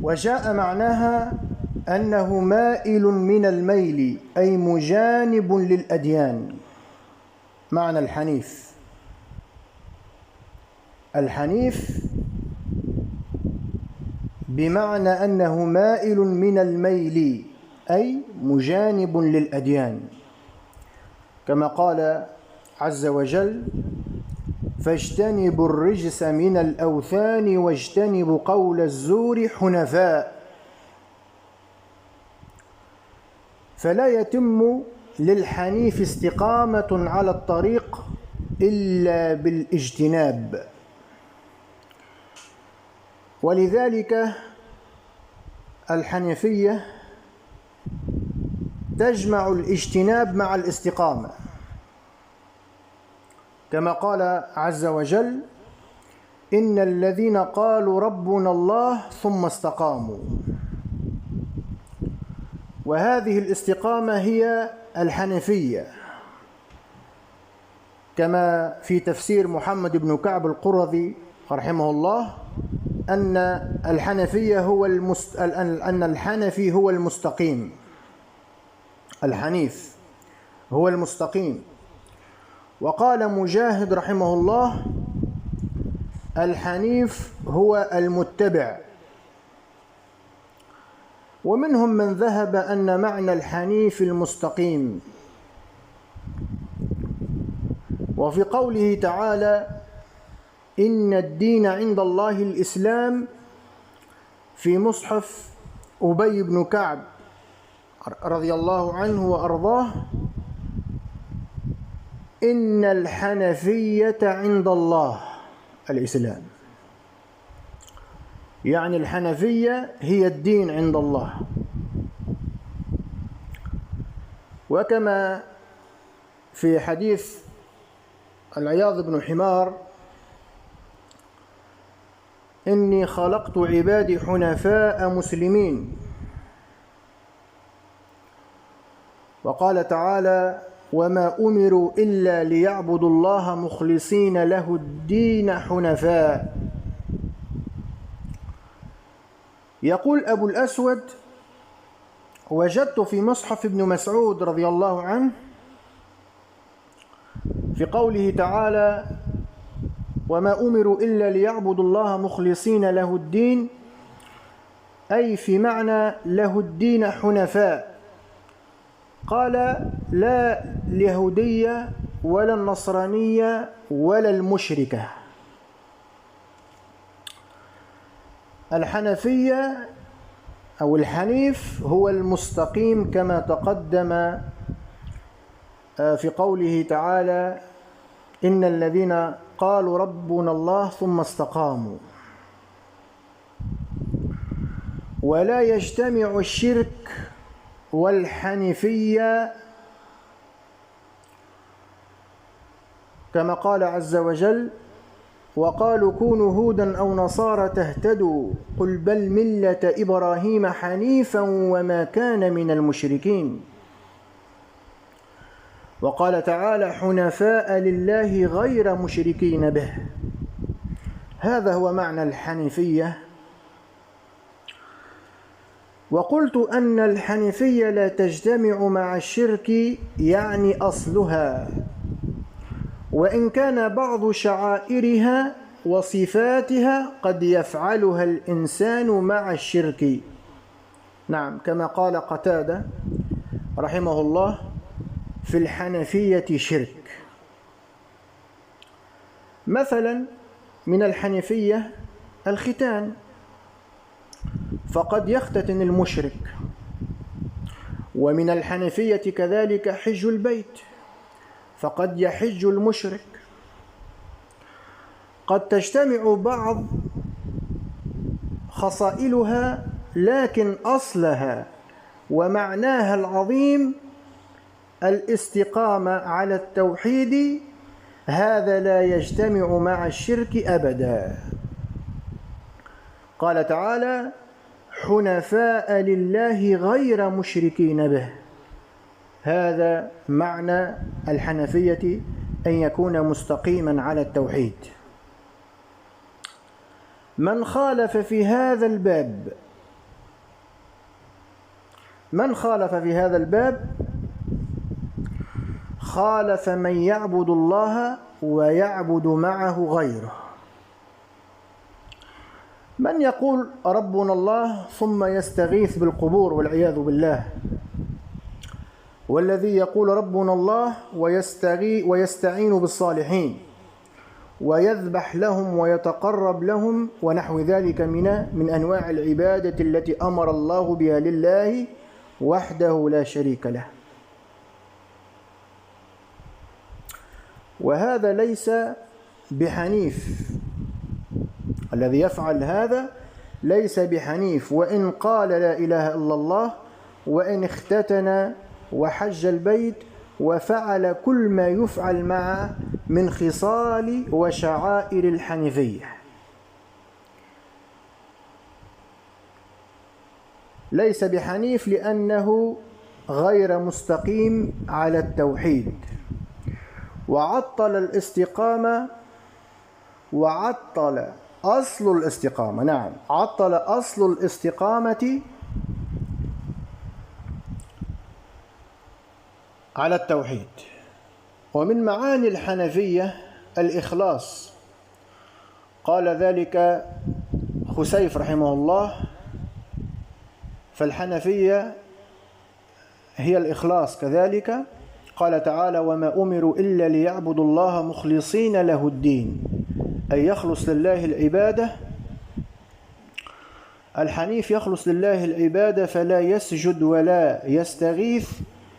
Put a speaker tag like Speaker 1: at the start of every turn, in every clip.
Speaker 1: وجاء معناها أنه مائل من الميل، أي مجانب للأديان. معنى الحنيف، الحنيف بمعنى أنه مائل من الميل، أي مجانب للأديان، كما قال عز وجل: فاجتنبوا الرجس من الأوثان واجتنبوا قول الزور حنفاء. فلا يتم للحنيف استقامة على الطريق إلا بالاجتناب، ولذلك الحنيفية تجمع الاجتناب مع الاستقامة، كما قال عز وجل: إن الذين قالوا ربنا الله ثم استقاموا. وهذه الاستقامة هي الحنيفية، كما في تفسير محمد بن كعب القرظي رحمه الله أن الحنفي هو المستقيم، الحنيف هو المستقيم. وقال مجاهد رحمه الله: الحنيف هو المتبع. ومنهم من ذهب أن معنى الحنيف المستقيم. وفي قوله تعالى: إن الدين عند الله الإسلام، في مصحف أبي بن كعب رضي الله عنه وأرضاه: إن الحنفية عند الله الإسلام، يعني الحنفية هي الدين عند الله. وكما في حديث العياض بن حمار: إني خلقت عبادي حنفاء مسلمين. وقال تعالى: وما أمروا إلا ليعبدوا الله مخلصين له الدين حنفاء. يقول أبو الأسود: وجدت في مصحف ابن مسعود رضي الله عنه في قوله تعالى: وما أمروا إلا ليعبدوا الله مخلصين له الدين، أي في معنى له الدين حنفاء. قال: لا اليهودية ولا النصرانية ولا المشركة. الحنفية أو الحنيف هو المستقيم، كما تقدم في قوله تعالى: إن الذين قالوا ربنا الله ثم استقاموا. ولا يجتمع الشرك والحنيفية، كما قال عز وجل: وقالوا كونوا هودا أو نصارى تهتدوا قل بل ملة إبراهيم حنيفا وما كان من المشركين. وقال تعالى: حنفاء لله غير مشركين به. هذا هو معنى الحنيفية. وقلت أن الحنيفية لا تجتمع مع الشرك، يعني أصلها، وإن كان بعض شعائرها وصفاتها قد يفعلها الإنسان مع الشرك. نعم، كما قال قتادة رحمه الله: في الحنفية شرك. مثلا من الحنفية الختان، فقد يختتن المشرك. ومن الحنفية كذلك حج البيت، فقد يحج المشرك. قد تجتمع بعض خصائلها، لكن أصلها ومعناها العظيم الاستقامة على التوحيد، هذا لا يجتمع مع الشرك أبدا. قال تعالى: حنفاء لله غير مشركين به. هذا معنى الحنفية، أن يكون مستقيما على التوحيد. من خالف في هذا الباب، من خالف في هذا الباب خالف من يعبد الله ويعبد معه غيره. من يقول ربنا الله ثم يستغيث بالقبور والعياذ بالله، والذي يقول ربنا الله ويستعين بالصالحين ويذبح لهم ويتقرب لهم ونحو ذلك من أنواع العبادة التي أمر الله بها لله وحده لا شريك له. وهذا ليس بحنيف، الذي يفعل هذا ليس بحنيف، وإن قال لا إله إلا الله، وإن اختتن وحج البيت وفعل كل ما يفعل معه من خصال وشعائر الحنيفية. ليس بحنيف لأنه غير مستقيم على التوحيد، وعطل الاستقامة، وعطل أصل الاستقامة. نعم، عطل أصل الاستقامة على التوحيد. ومن معاني الحنفية الإخلاص، قال ذلك خسيف رحمه الله: فالحنفية هي الإخلاص. كذلك قال تعالى: وما أمروا إلا ليعبدوا الله مخلصين له الدين، أي يخلص لله العبادة. الحنيف يخلص لله العبادة، فلا يسجد ولا يستغيث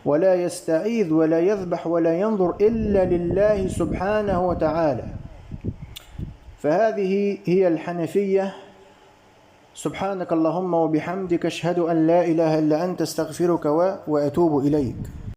Speaker 1: ولا يستعيذ ولا يذبح ولا ينظر إلا لله سبحانه وتعالى. فهذه هي الحنفية. سبحانك اللهم وبحمدك، أشهد أن لا إله إلا أنت، استغفرك وأتوب إليك.